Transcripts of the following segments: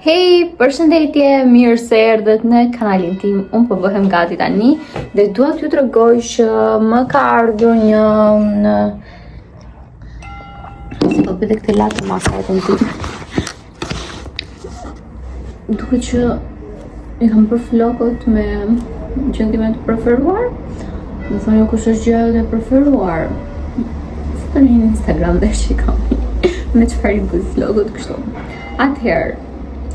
Hej, përshëndetje, mirë se erdhët në kanalin tim. Unë po bëhem gati tani dhe dua t'ju tregoj që më ka ardhur një si po bëhet këtë latë masatën tim. Duket që i kam bërë flokët me gjendime të preferuar. Më thonë jo kush është gjëja e preferuar. Në Instagram dhe shikoni me çfarë i bëj flokët kështu. Atëherë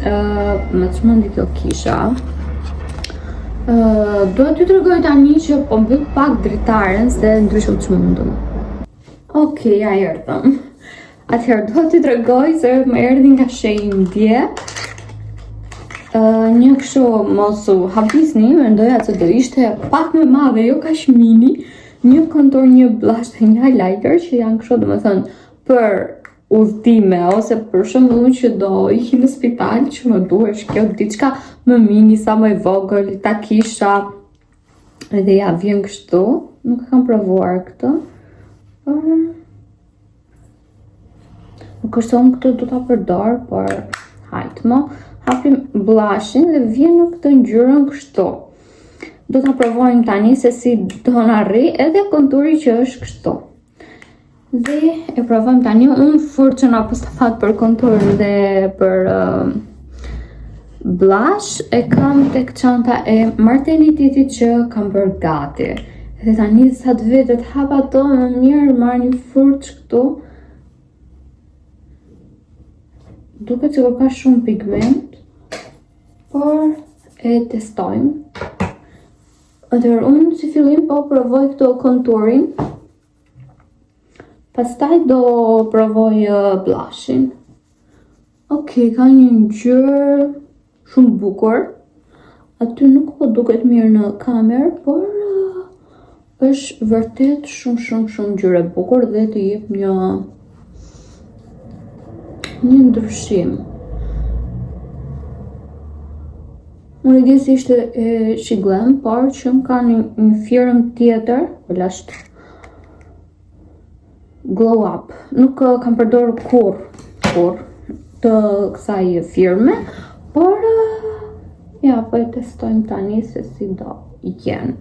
më të shmëndi kjo kisha. Do t'ju tregoj tani që po mbyll pak dritaren se ndryshe të shmëndëm. Okej, ja erdhëm. Atëherë do t'ju tregoj se më erdhi nga shenjë dje. Një kështu mos u habisni, mendoja se do ishte pak më madhe, jo kaq mini, një kontor, një blush dhe një highlighter që janë kështu, domethënë për udhëtime ose për shembull që do ikim në spital që më duhesh kjo diçka më mini, sa më e vogël, ta kisha edhe ja vjen kështu. Nuk kam provuar këtë. Nuk është se unë këtë do ta përdor, por hajt më hapim blushin dhe vjen në këtë ngjyrën kështu. Do ta provojmë tani se si do na rri edhe konturi që është kështu. Dhe e provojmë tani. Unë furçën apo stafat për konturin dhe për blush e kam tek çanta e maternitetit që kam bërë gati. Dhe tani sa të vetet hap ato më mirë, marr një furçë këtu. Duket sikur ka shumë pigment, por e testojmë. Atëherë unë si fillim po provoj këto konturin. Pastaj do provoj blushin. Okej, ka një ngjyrë shumë bukur. Aty nuk po duket mirë në kamerë, por është vërtet shumë ngjyrë e bukur dhe të jep një ndryshim. Unë e di se ishte e Shiglam, por që më ka një firmë tjetër, lasht Glow Up. Nuk kam përdorur kur të kësaj firme, por ja, po e testojmë tani se si do jenë.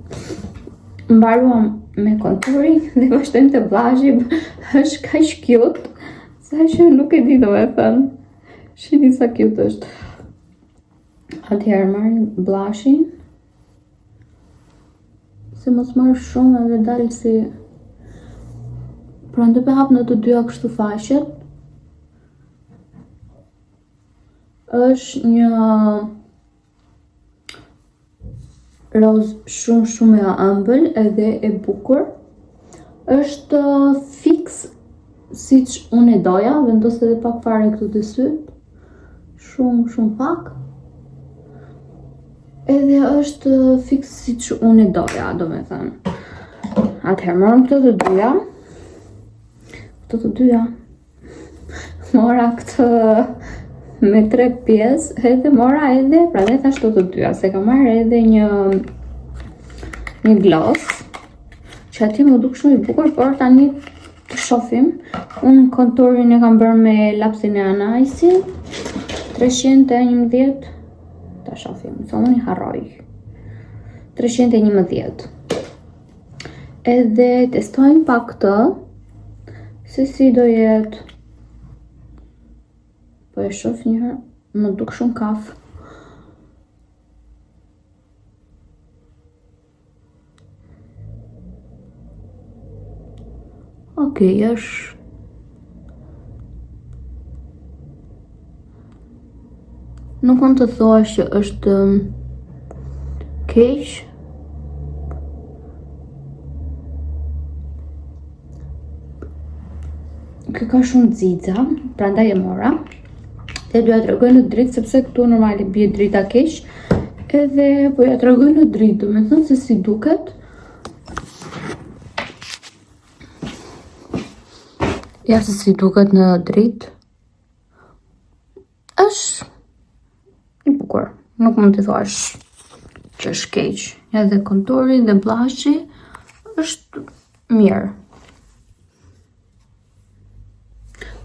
Mbaruam me konturin dhe vazhdojmë te blushi. Është kaq cute, sa që nuk e di domethënë. Shihni sa cute është. Atëherë marrim blushin. Se mos marr shumë edhe dal si pra ndë hap në të dyja kështu faqet. Është një roz shumë e ëmbël edhe e bukur. Është fix siç unë e doja, vendos edhe pak fare këtu te syt. Shumë pak. Edhe është fix siç unë e doja, domethënë. Atëherë marrim këto të dyja. Mora këtë me 3 pjesë edhe mora edhe, pra dhe thash të dyja, se kam marrë edhe një gloss që ati më duk shumë i bukur, por tani të shohim. Unë konturin e kam bërë me lapsin e anajsit 311. Ta shohim, se unë i harroj 311. Edhe testojmë pak këtë se si do jetë. Po e shoh njëherë, më duk shumë kaf. Okej, është nuk mund të thuash që është keq. Kjo ka shumë xixa, prandaj e mora. Dhe do ja tregoj në dritë, sepse këtu normali bie drita keq. Edhe po ja tregoj në dritë, domethënë se si duket. Ja se si duket në dritë. Është i bukur. Nuk mund të thuash që është keq. Edhe konturi dhe blushi është mirë.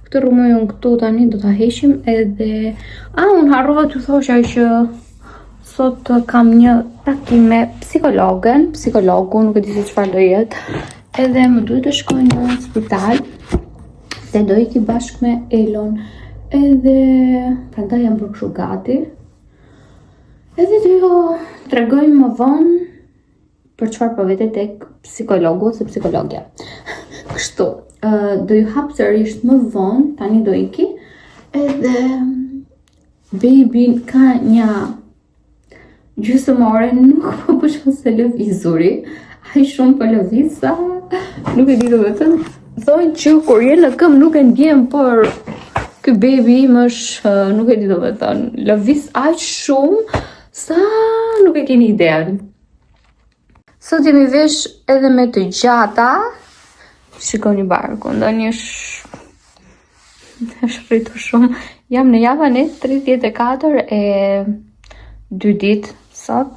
Këtë rrumojën këtu tani do ta heqim edhe unë harrova t'ju thosha që sot kam një takim me psikologun, nuk e di se çfarë do jetë. Edhe më duhet të shkoj në spital se do iki bashkë me Elon. Edhe prandaj jam bërë kështu gati. Edhe do ju tregoj më vonë për çfarë po vete tek psikologu ose psikologja. Kështu, do ju hap sërish më vonë, tani do iki. Edhe baby ka një gjysmore, nuk po pushon se lëvizuri. Ai shumë po lëviz sa nuk e di domethënë. Thonë që kur je në këmbë nuk e ndjen, por ky baby im është nuk e di domethënë, lëviz aq shumë sa nuk e keni ideën. Sot jemi vesh edhe me të gjata. Shikoni barku, ndonjë është rritur shumë. Jam në javën e 34 e 2 ditë sot.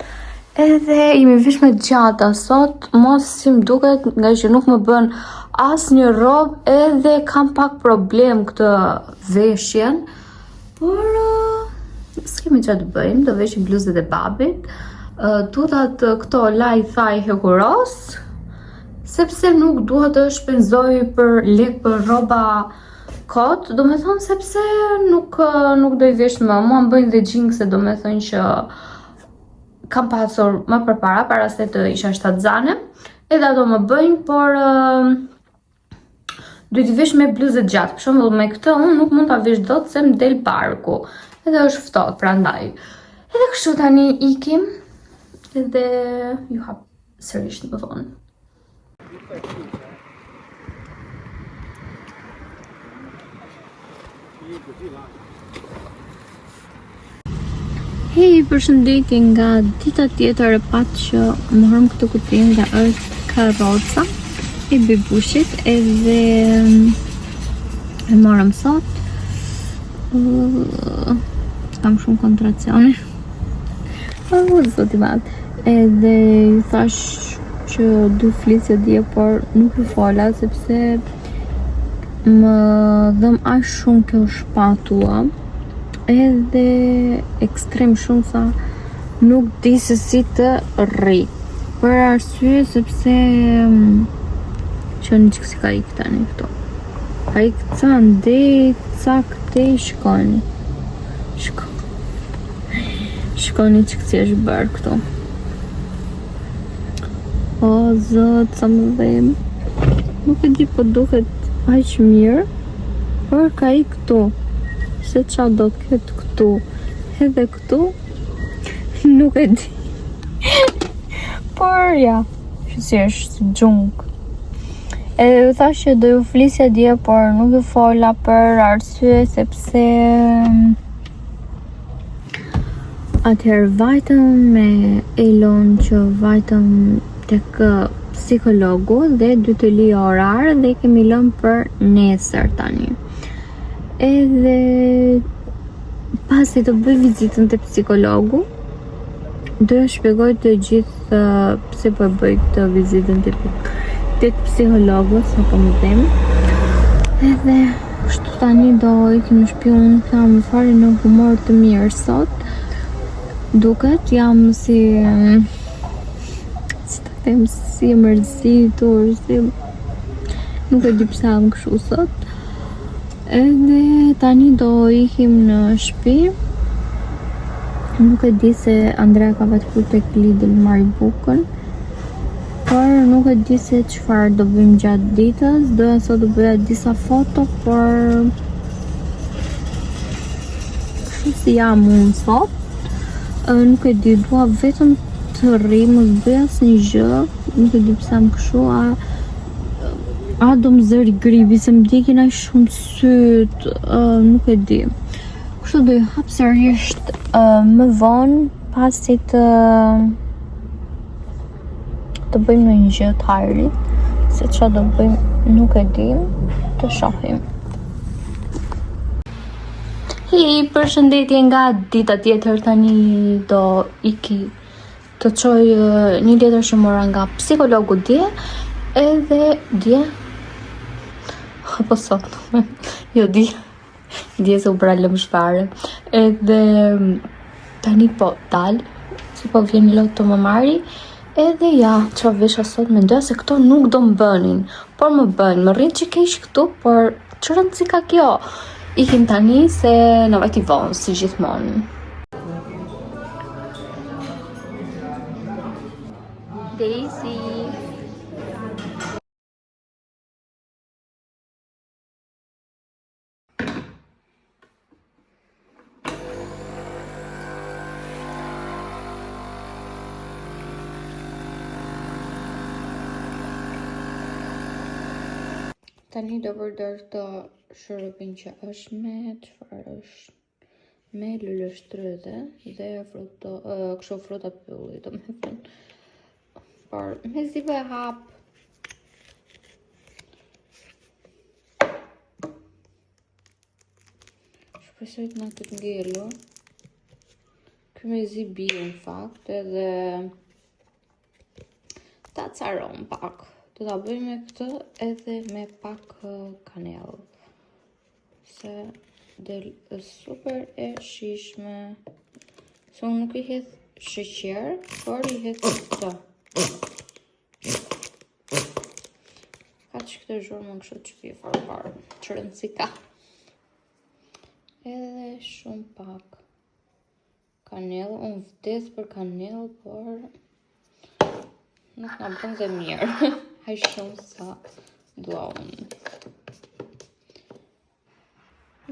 Edhe jemi vesh me gjata sot, mos si më duket nga që nuk më bën asnjë rrobë, edhe kam pak problem këtë veshjen. Por s'kemi çfarë të bëjmë, do veshim bluzët e babit. Tutat këto laj thaj hekuros, sepse nuk dua të shpenzoj për lek për rroba kot, do me thonë sepse nuk do i vesh më. Mua më bëjnë dhe gjingse, do me thonë që kam pasur më përpara, para se të isha shtatzane, edhe ato më bëjnë, por do t'i vesh me bluzë gjatë. Për shembull me këtë unë nuk mund ta vesh dot se më del barku, edhe është ftohtë prandaj. Edhe kështu tani ikim, edhe ju hap sërish më vonë. Hej, përshëndetje nga dita tjetër, e pat që morëm këtë kutinë nga është karroca e bibushit, edhe e morëm sot. Kam shumë kontracione. Zot i madh. Edhe ju thash që du flisja dje, por nuk u fola sepse më dhëm aq shumë kjo shpatua, edhe ekstrem shumë sa nuk di se si të rri. Për arsye sepse që një që si ka ikë tani këto. Ka ikë ca ndej, ca këtej, shkoni. Shkoni që kësi është bërë këto. O, zot, sa më dhem. Nuk e di po duket aq mirë, por ka i këtu. Se qa do këtë këtu, edhe këtu, nuk e di. Por ja, që si është gjunk. Edhe u thash që do ju flisja dje, por nuk ju fola për arsye sepse atëherë vajtëm me Elon që vajtëm tek psikologu dhe dy të li orar dhe kemi lënë për nesër tani. Edhe pasi të bëj vizitën te psikologu, do ja shpjegoj të gjithë pse po bëj këtë vizitën te psikologu, sa po më them. Edhe kështu tani do ikim në shtëpi. Unë kam fare në humor të mirë sot. Duket jam si si mërzitur, si nuk e di pse jam kështu sot. Edhe tani do ikim në shtëpi. Nuk e di se Andrea ka vetë tek Lidl marri bukën, por nuk e di se çfarë do bëjmë gjatë ditës. Doja sot të bëja disa foto, por kështu si jam unë sot, nuk e di, dua vetëm të rri, mos bëj asnjë gjë. Nuk e di pse jam kështu, a do më zëri gripi, se më djekin aq shumë syt, nuk e di. Kështu do i hap sërish më vonë, pasi të bëjmë në një gjë të hajrit, se çfarë do bëjmë nuk e di, të shohim. Hej, përshëndetje nga dita tjetër, tani do iki të çoj një letër që mora nga psikologu dje, edhe dje apo sot, jo di se u bralëm shpare, edhe tani po dal, si po vjen lot të më marri, edhe ja, që vesha sot me ndoja se këto nuk do më bënin, por më bëjnë, më rrinë që kesh këtu, por që rëndë si ka kjo, ikim tani se në vajti vonë, si gjithmonë. Daisy. Tani do përdor të shërëpin që është me, çfarë është? Me luleshtrydhe dhe kështu fruta pylli, do me thënë. Por me zi e hap. Shpresoj të na të ngelur. Ky me zi bie në fakt edhe ta caron pak. Do ta bëj me këtë edhe me pak kanellë. Se del super e shishme. Se unë nuk I hedh sheqer, por I hedh këtë. Ka që këtë zhurë më kështë që pje farë, që rëndësi ka. Edhe shumë pak kanellë, unë vdes për kanellë, por nuk nga bën dhe mirë. Haj shumë sa dua unë.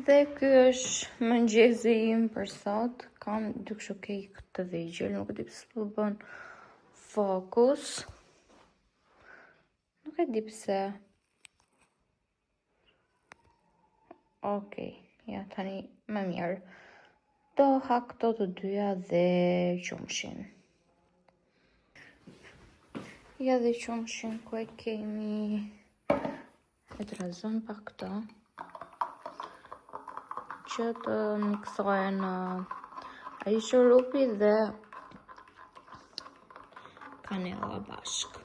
Dhe ky është mëngjezi im për sot. Kam dy kështu kejk të vegjël, nuk e di pse po bën fokus. Nuk e di pse. Okej, ja tani më mirë. Do ha këto të dyja dhe qumshin. Ja dhe qumshin ku e kemi. E të razon pak këto. Që të miksohen ai shurupi dhe kanella bashk.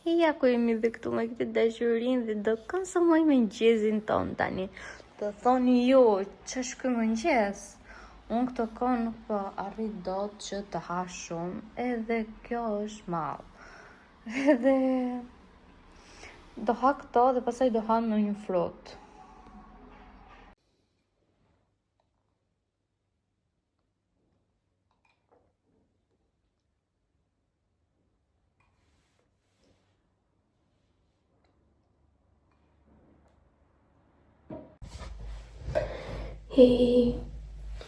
Ja ku jemi dhe këtu me këtë dashurin dhe do konsumoj mëngjezin ton tani. Do thoni ju, që është ky mëngjes? Unë këtë kohë nuk po arrit dot që të ha shumë, edhe kjo është mall. Edhe do ha këto dhe pastaj do ha ndonjë frutë.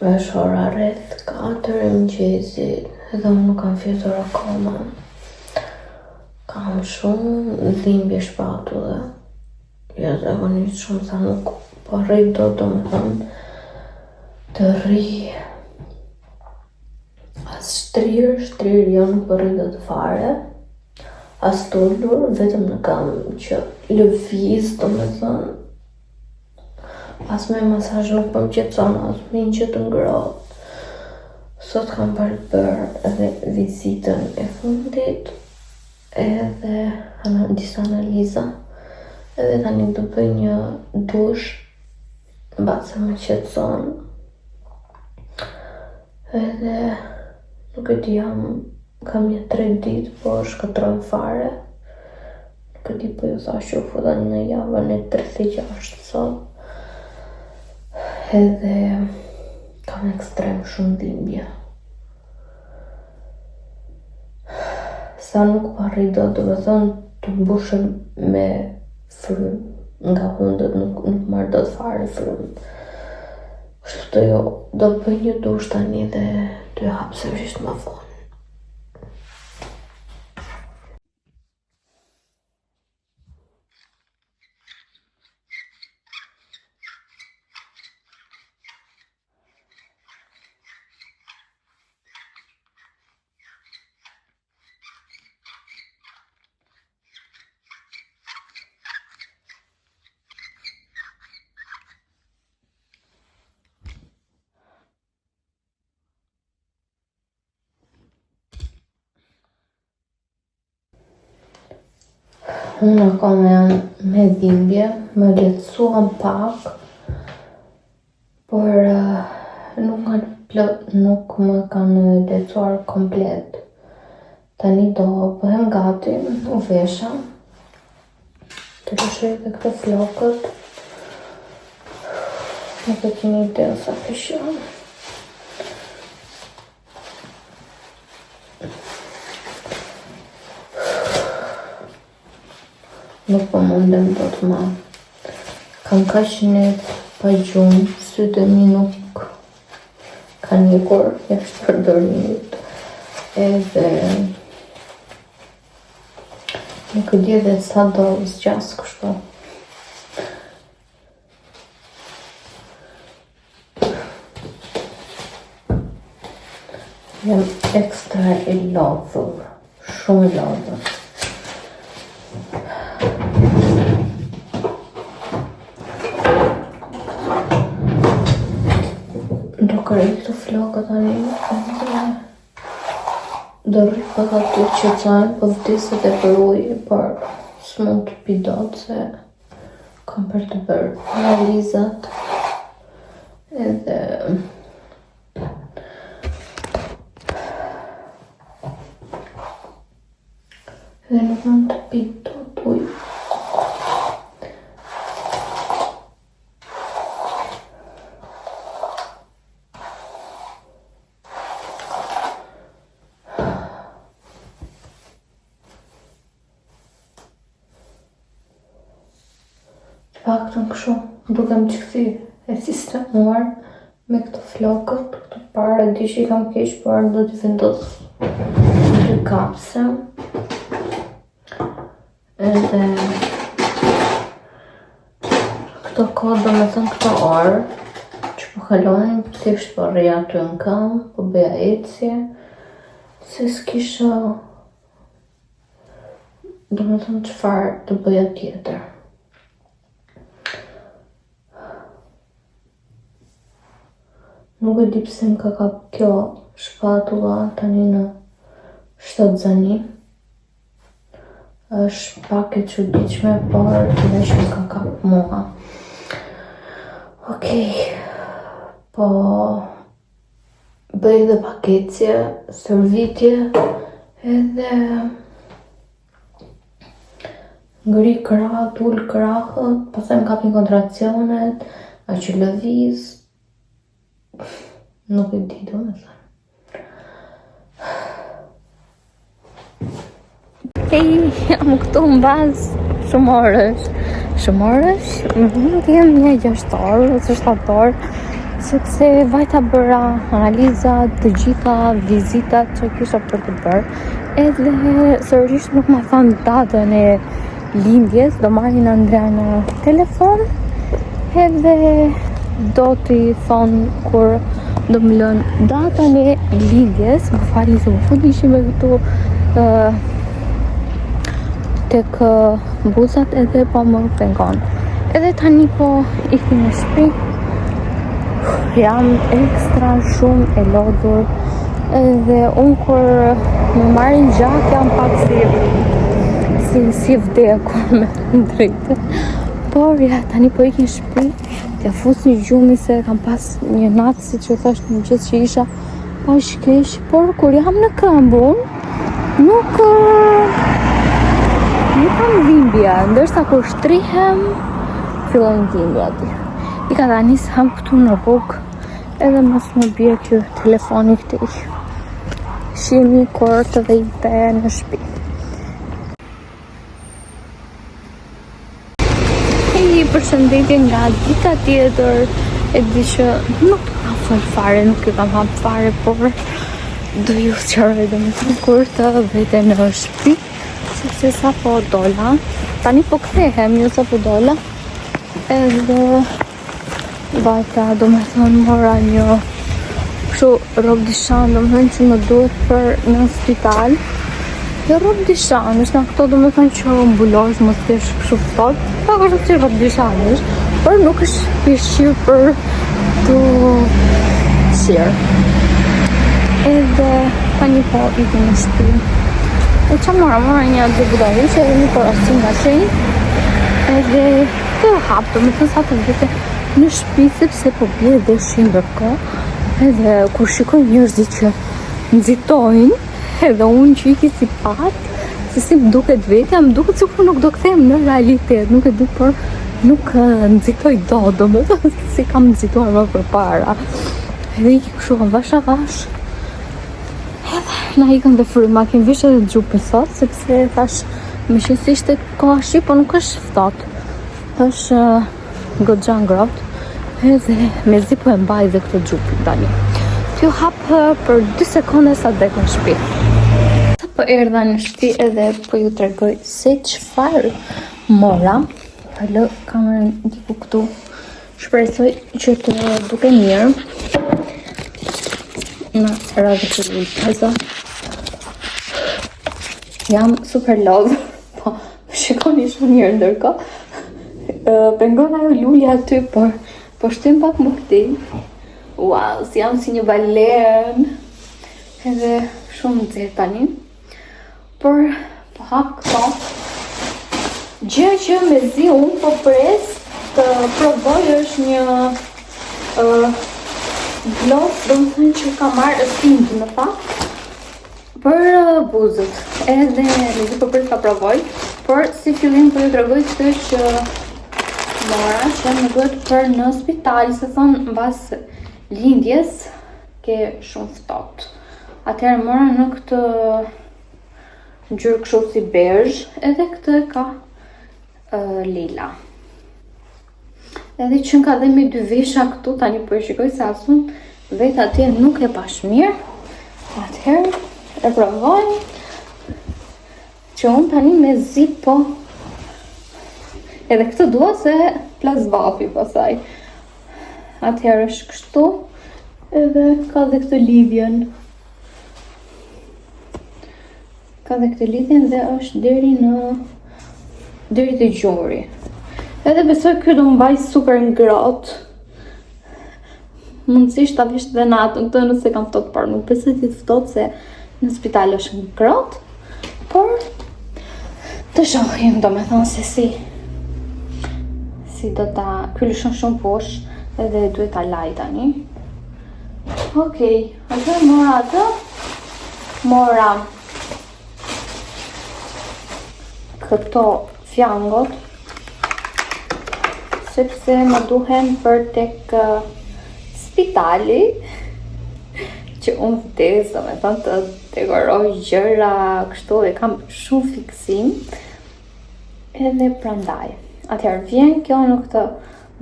Është ora rreth 4 e mëngjesit edhe unë nuk kam fjetur akoma. Kam shumë dhimbje shpatulle. Ja zakonisht shumë sa nuk po rri dot, domethënë të rri. As shtrirë jo nuk po rri dot fare. As tullur, vetëm në kam që lëviz, domethënë. As me masazh nuk po më qetëson, as me një që të ngrohtë. Sot kam bërë edhe vizitën e fundit, edhe disa analiza, edhe tani do bëj një dush, mbase më qetëson. Edhe nuk e di, kam një 3 ditë, po shkëtroj fare. Nuk e di, po ju thash që u futa në javën e 36 sot. Edhe kam ekstrem shumë dhimbje. Sa nuk po arri dot, do të thonë të mbushem me frymë, nga hundët nuk marr dot fare frymë. Kështu të jo, do bëj një dush tani dhe do hap sërish më vonë. Unë kam me dhimbje, më lehtësuam pak, por nuk më kanë lehtësuar komplet. Tani do bëhem gati, u vesha, të lëshoj dhe këto flokët. Nuk e keni ide sa pishon. Nuk po mundem do të ma. Kam kaq net pa gjumë, sytë mi nuk kanë ikur jashtë përdorimit. Edhe nuk e di edhe sa do zgjas kështu. Jam ekstra e lodhur, shumë e lodhur. Do kërrej këto flokët tani, do rrit pak aty që cajnë, po vdeset e për ujë, por s'mund të pi dot se kam për të bërë analizat edhe nuk mund të pi dot ujë. Paktën kështu, dukem që kësi e sistemuar me këto flokët, këto parë di që i kam keq, por do t'i vendos të kapse. Edhe këto kohë do me thënë këto orë që po kalonin, thjesht po rria aty në kam, po bëja ecje, se s'kisha do me thënë çfarë të bëja tjetër. Nuk e di pse më ka kap kjo shpatula tani në shtatzani. Është pak e çuditshme, por veç më ka kap mua. Okej, po bëj dhe pakecje, servitje, edhe ngri krahët, ul krahët, pastaj më kapin kontracionet, a që lëviz. Nuk e di do me thënë. Hej, jam këtu në bazë shumë orësh, nuk jem një 6 orë ose 7 orë, sepse vajta bëra analizat, të gjitha vizitat që kisha për të bërë, edhe sërish nuk ma thanë datën e lindjes, do marrin Andrea në telefon, edhe do t'i thonë kur do më lënë datën e lindjes, më fali se më fut ishime këtu tek buzat edhe po më pengon. Edhe tani po ikni në shtëpi, jam ekstra shumë e lodhur, edhe unë kur më marrin gjak jam pak si vdekur me drejtë. Por ja, tani po ikni në shtëpi, t'ja fus një gjumi se kam pas një natë, si që thashtë në gjithë që isha pashkesh, por kur jam në këmbun, nuk kam dhimbje, ndërsa kur shtrihem, fillon dhimbje aty. I ka tani se ham këtu në rrugë, edhe mos më bje kjo telefoni këtej. Shihemi kur të vejte në shtëpi. Përshëndetje nga dita tjetër, e di që nuk të kam fare, nuk i kam hap fare, por do ju sqaroj domethënë kur të vete në shtëpi, sepse sa po dola, tani po kthehem, jo sa po dola, edhe vajta domethënë mora një kështu rob dishan, domethënë që më duhet për në spital. Jo rob dishan, është nga këto domethënë që mbulosh mos kesh kështu ftohtë. Pak është që rob dishanësh, por nuk është pishqir për të qirë. Edhe tani po ikë në shtëpi. E që mora një dy budarishe edhe një porosin nga shenjë. Edhe të hapë, do me thënë sa të vete në shtëpi sepse po bie dhe shi ndërkohë. Edhe kur shikoj njerëzit që nxitojnë, edhe unë që iki si pat, se si më duket vetja, më duket sikur nuk do kthehem në realitet, nuk e di, por nuk nxitoj do me thënë si kam nxituar më përpara. Edhe iki kështu avash. Edhe na ikën dhe fryma, kem vish edhe xhupin sot, sepse thash më qenë si ishte koha shi, po nuk është ftohtë. Është goxha ngrohtë. Edhe mezi po e mbaj dhe këtë xhupin tani. T'ju hap për 2 sekonda sa dek në shtëpi. Sa po erdha në shtëpi edhe po ju tregoj se çfarë mora. Pa lë kamerën diku këtu. Shpresoj që të duke mirë. Na radhë të lujtë. Jam super lodh. Po, shikoni shumë mirë ndërkohë. Pengon ajo lulja aty, po shtym pak më këti. Wow, si jam si një balen. Edhe shumë nxehtë tani. Por po hap këto. Gjë që mezi unë po pres të provoj është një gloss, do më thënë që ka marrë tint në fakt për buzët. Edhe mezi po pres ta provoj, por si fillim po ju tregoj këtë që mora që më duhet për në spital, se thonë mbas lindjes ke shumë ftohtë. Atëherë mora në këtë ngjyrë kështu si bezh, edhe këtë ka lila. Edhe që ka dhe me 2 vesha këtu, tani po e shikoj se asun vetë atje nuk e pash mirë. Atëherë e provoj që unë tani me zi po. Edhe këtë dua se plas vapi pasaj. Atëherë është kështu. Edhe ka dhe këtë lidhjen. Dhe është deri te gjuri. Edhe besoj kjo do mbaj super ngrohtë. Mundësisht ta vesh dhe natën këtë nëse kam ftohtë, por nuk besoj të ftohtë se në spital është ngrohtë. Por të shohim, do me thonë se si do ta kyllëshon shumë posh edhe duhet ta laj tani. Okej, atëherë mora atë. Mora këto fjangot sepse më duhen për tek spitali që unë vdes, do me thonë të dekoroj gjëra kështu dhe kam shumë fiksim edhe prandaj. Atëherë vjen kjo në këtë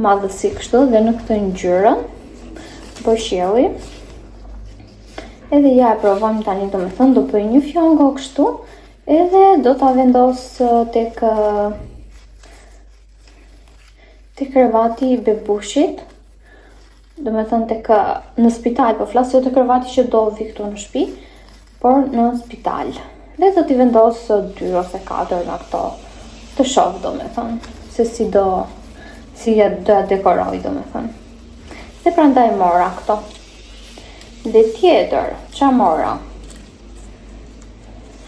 madhësi kështu dhe në këtë ngjyrën bojshelli. Edhe ja e provojmë tani, do me thënë, do bëj një fjango kështu edhe do ta vendos tek krevati i bebushit. Do me thënë tek në spital, po flas jo te krevati që do vi këtu në shtëpi, por në spital. Dhe do t'i vendos 2 ose 4 nga këto të shoh, do me thënë. Se si do ja dekoroj, do me thënë. Dhe prandaj mora këto. Dhe tjetër, qa mora?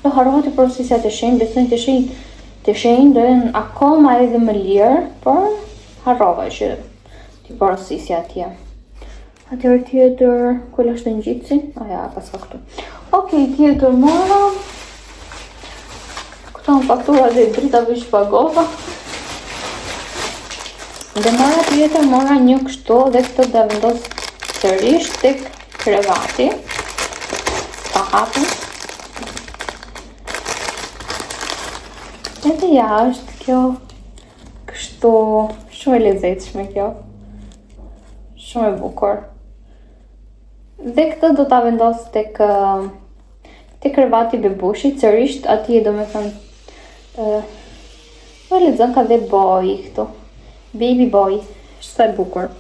Do harrova të porosisja të shenjë, besoj të shenjë do jenë akoma edhe më lirë, por harrova që t'i porosisja atje. Atëherë tjetër, kull është në ngjitsi? Ja, paska këtu. Okej, tjetër mora. Këto në faktura dhe drita për shpagova. Dhe mora tjetër, mora një kështu dhe këtë dhe vendos sërish tek krevati. Ta hapën. Edhe ja, është kjo kështu shumë e lezetshme kjo. Shumë e bukur. Dhe këtë do ta vendos tek krevati bebushit, sërish atje, do me thënë po lexon ka dhe boy këtu. Baby boy, është sa e bukur.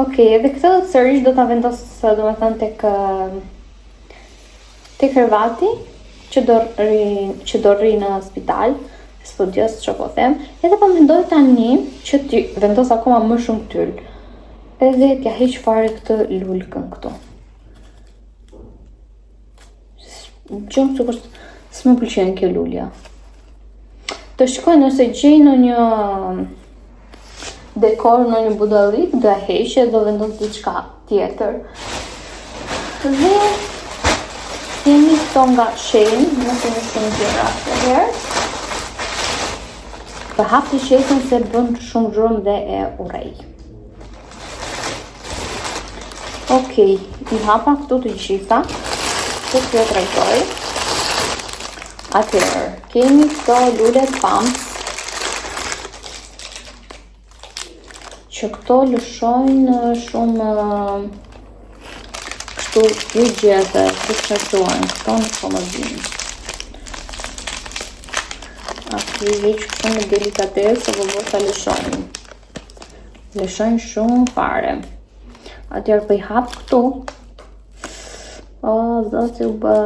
Okej, edhe këtë sërish do ta vendos, do me thënë, tek krevati që do rri në spital, studios, që po them. Edhe po mendoj tani që ti vendos akoma më shumë tyll. Edhe t'ja heq fare këtë lulkën këtu. Gjumë që s'më pëlqen kjo lulja. Të shkoj nëse gjej në një dekor, në një budallik, do e heqe, do vendos diçka tjetër. Dhe kemi këto nga Shein, në kemi shumë gjëra të herë. Të hap të shesën se bën shumë gjurmë dhe e urej. Okej, i hapa këtu të gjitha, që t'jo trajtoj. Atëherë, kemi këto lule pumps, që këto lëshojnë shumë kështu gjete, që qërtuan, këto në komodin. Aty veç këtu në delikatesë, vëllë të lëshojnë. Lëshojnë shumë fare. Atëherë për i hapë këtu. O, zoti u bë.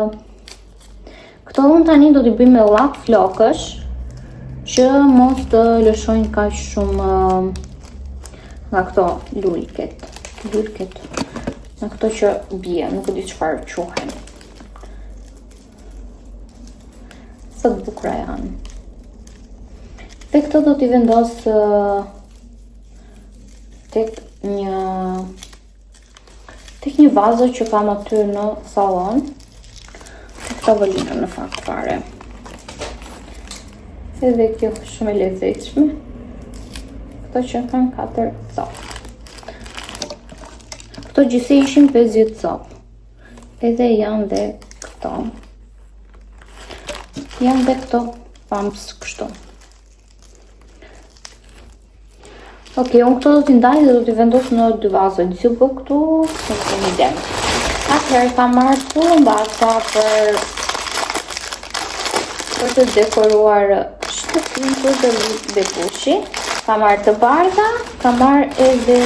Këto unë tani do t'i bëjmë me llak flokësh, që mos të lëshojnë kaq shumë nga këto lulket, nga këto që bie, nuk e di çfarë quhen. Sa të bukura janë. Dhe këto do t'i vendos tek një vazo që kam aty në sallon, tek tavolinën në fakt fare. Edhe kjo shumë e lezetshme. Këto që kanë 4 copë. Këto gjithsej ishin 50 copë. Edhe janë dhe këto. Janë dhe këto pumps kështu. Okej, unë këto do t'i ndaj dhe do t'i vendos në 2 vazo. Disi po këtu, nuk kemi idem. Atëherë kam marrë pullëmbasa për të dekoruar shtëpinë për të depushi. Kam marrë të bardha, kam marrë edhe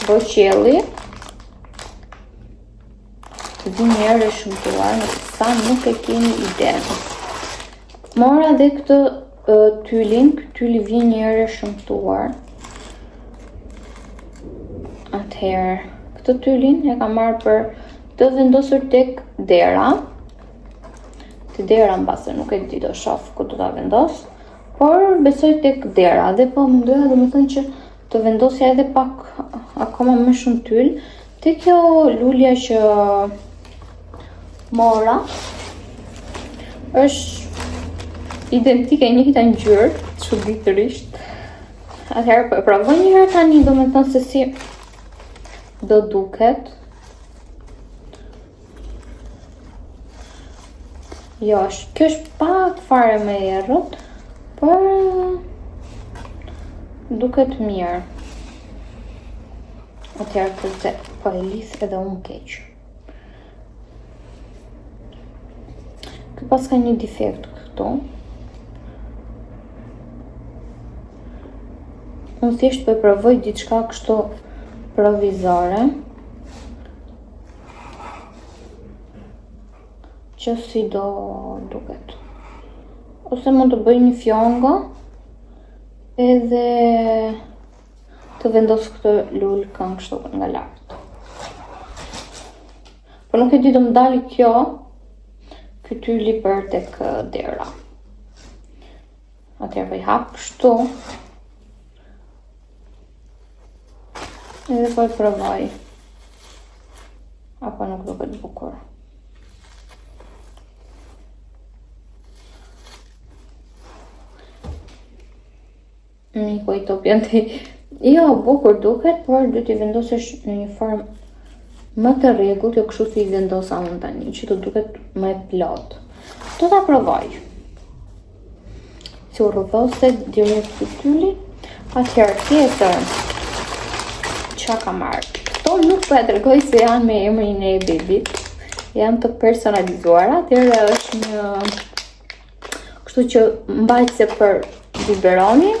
boqelli. Të di njerë e shumëtuar, në sa nuk e keni ide. Mora dhe këtë tyllin, këtë tylli vjen njerë e shumëtuar. Atëherë, këtë tyllin e kam marrë për të vendosur tek dera. Të dera mbase nuk e di do shoh ku do ta vendos. Por besoj tek dera dhe po mundoja domethënë që të vendosja edhe pak akoma më shumë tyll te kjo lulja që mora. Është identike, e njëjta ngjyrë, çuditërisht. Atëherë po e provoj një herë tani domethënë se si do duket. Jo, kjo është pak fare me errët. Por duket mirë. Atëherë përse po e lidh edhe unë keq. Kjo pas ka një defekt këtu. Unë thjesht po e provoj diçka kështu provizore. Që si do duket. Ose mund të bëj një fjongo edhe të vendos këtë lulkën kështu nga lart. Po nuk e di do më dalë kjo tylli për tek dera. Atëherë po i hap kështu. Edhe po e provoj. Apo nuk duket bukur. Po i topjan të... Jo, bukur duket, por du t'i vendosësh në një formë më të rregullt, jo kështu si i vendosa unë tani, që të duket më e plot. Do ta provoj. Si u rrodhose direkt të tylli. Atëherë tjetër, çka kam marrë? Këto nuk po e tregoj se janë me emrin e bebit. Janë të personalizuara, atëherë është një kështu që mbajtëse për biberoni.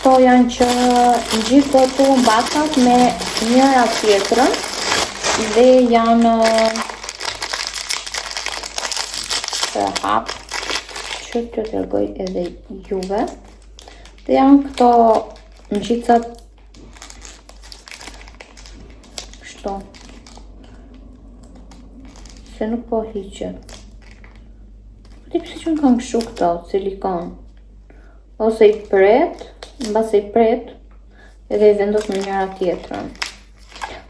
Këto janë që gjithë të pullëmbasat me njëra tjetrën dhe janë të hap që të tregoj edhe juve. Dhe janë këto ngjicat kështu. Se nuk po hiqet. Ti pse që më kam kështu këto, silikon? Ose i pret, mbase i pret, edhe i vendos në njëra tjetrën.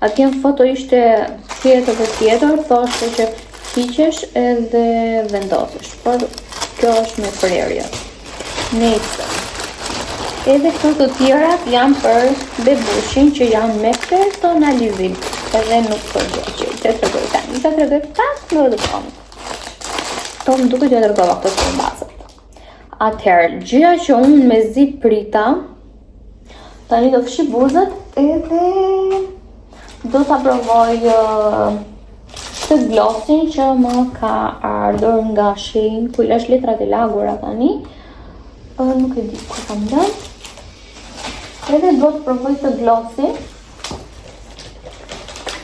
Atje në foto ishte tjetër dhe tjetër, thoshte që hiqesh edhe vendosesh, por kjo është me prerje. Nëse. Edhe këto të tjerat janë për bebushin që janë me personalizim, edhe nuk përgjegjë. Të tregoj pak më rëdhëm. To më duke që të rëgova këtë të mbasët. Atëherë, gjëja që unë me zi prita, tani do fshi buzët edhe do të provoj të glossin që më ka ardhur nga Shein, ku lash letrat e lagura tani. Nuk e di ku kam lënë. Edhe do të provoj të glossin.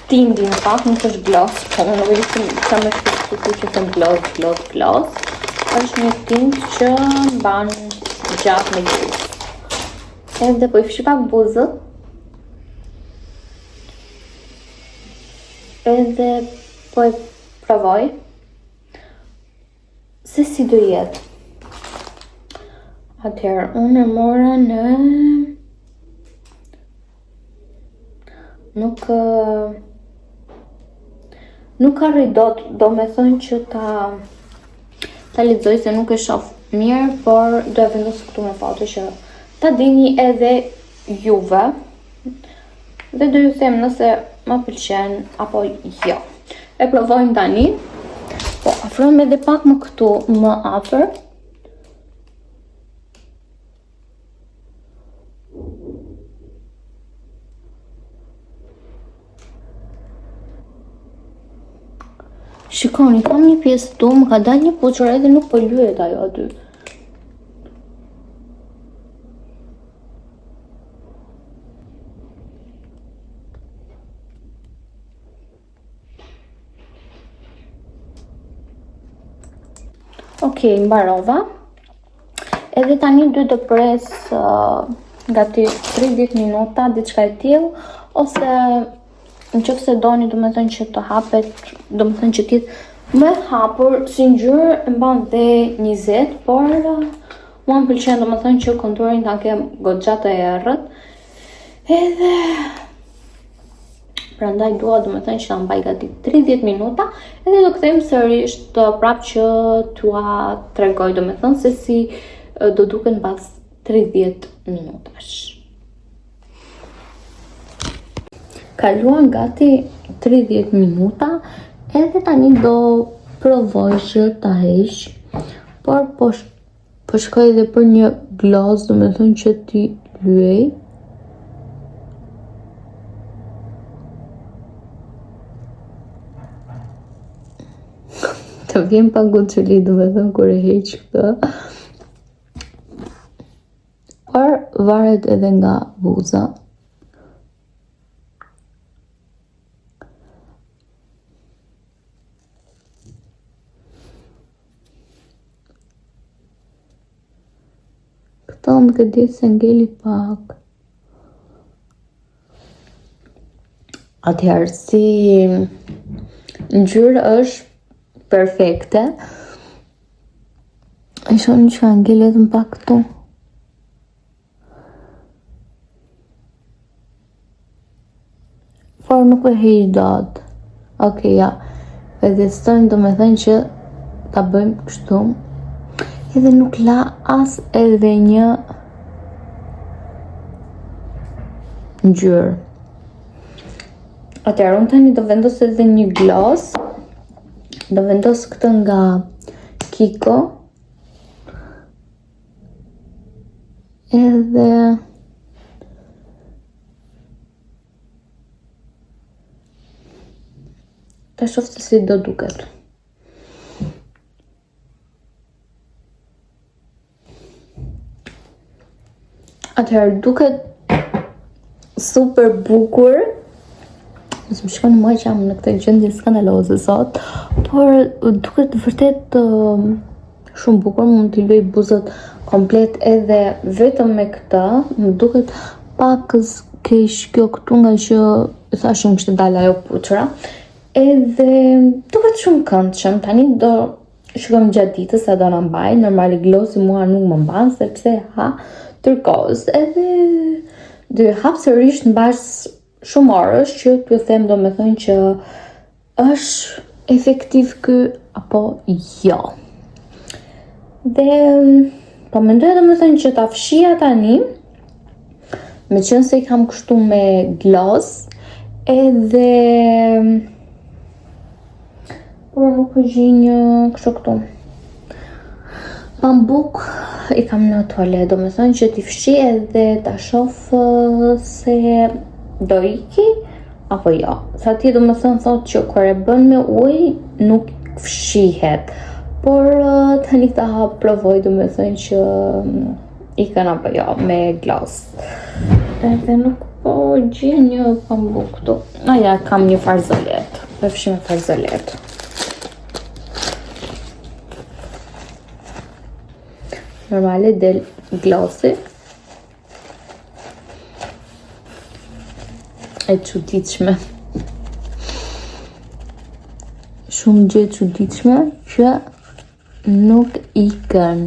Tindi në pak, nuk është gloss, po më nuk ka me shkështu që të gloss. Është një tind që mban gjatë me gjusë. Edhe po i fshi pak buzët. Edhe po e provoj se si do jetë. Atëherë, unë e mora në... Nuk ka rridot, do me thënë që ta lexoj se nuk e shoh mirë, por do e vendos këtu në foto që ta dini edhe juve. Dhe do ju them nëse më pëlqen apo jo. E provojmë tani. Po, afrojmë edhe pak më këtu më afër. Shikoni, kam një pjesë tu, më ka dalë një puçur edhe nuk po lyhet ajo aty. Okej, mbarova. Edhe tani duhet të pres gati 30 minuta, diçka e tillë, ose në qoftë se doni, do me thënë që të hapet, do me thënë që tjetë më hapur, si ngjyrë e mban dhe 20, por mua më pëlqen, do me thënë që konturin ta kem goxha të errët. Edhe prandaj dua, do me thënë që ta mbaj gati 30 minuta, edhe do kthejmë sërish të prap që t'ua tregoj, do me thënë se si do duken pas 30 minutash. Kaluan gati 30 minuta, edhe tani do provoj që ta heq, por po shkoj edhe për një gloss, do me thënë që ti lyej. Të vjen pa guculi, do me thënë kur e heq këtë. Por varet edhe nga buza. Këto më këtë ditë se ngeli pak. Atëherë, si ngjyrë është perfekte. E shohim që ka ngeli edhe më pak këtu. Por nuk e heq dot. Okej, ja. E testojmë, do me thënë që ta bëjmë kështu. Edhe nuk la as edhe një ngjyrë. Atëherë, unë tani do vendos edhe një gloss. Do vendos këtë nga Kiko. Edhe ta shoh se si do duket. Atëherë, duket super bukur. Nësë më shkoni mua që jam në këtë gjendje skandaloze sot, por duket vërtet shumë bukur, mund t'i luaj buzët komplet edhe vetëm me këtë, më duket pak keq kjo këtu nga që thashëm kishte dalë ajo puçra. Edhe duket shumë këndshëm. Tani do shikojmë gjatë ditës sa do na mbaj. Normali glossi mua nuk më mban sepse ha turkoz. Edhe do hap sërish në bazë shumë orësh që t'ju them domethënë që është efektiv ky apo jo. Dhe po mendoj domethënë që ta fshija tani, me qenë se I kam kështu me gloss, edhe por nuk është gjinjë kështu këtu. Pambuk I kam në toalet, domethënë që t'i fshi edhe ta shoh se do iki apo jo. Sa ti domethënë thotë që kur e bën me ujë nuk fshihet. Por tani ta provoj domethënë që ikën apo jo me gloss. Edhe nuk po gjen një pambuk këtu. Ja, kam një farzolet. E fshim me farzolet. Normale del glossi. E çuditshme. Shumë gjë çuditshme që nuk ikën.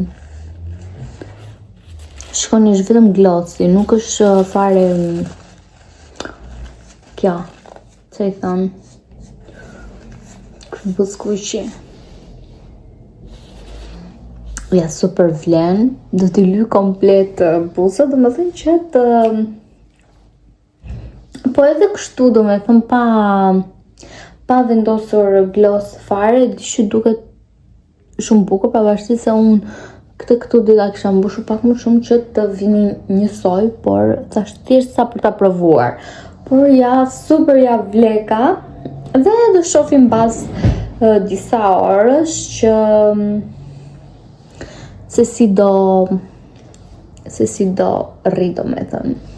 Shkoni, është vetëm glossi, nuk është fare kja, që I thënë, buskuqi. Ja, super vlen, do t'i ly komplet busa, do më thënë që të... Po edhe kështu, do me thënë pa vendosur gloss fare, di që duket shumë bukur, pavarësisht se unë këtu do ta kisha mbushur pak më shumë që të vini njësoj, por thash thjesht sa për ta provuar. Por ja, super ja vleka, dhe do shohim pas disa orësh që se si do rri domethënë.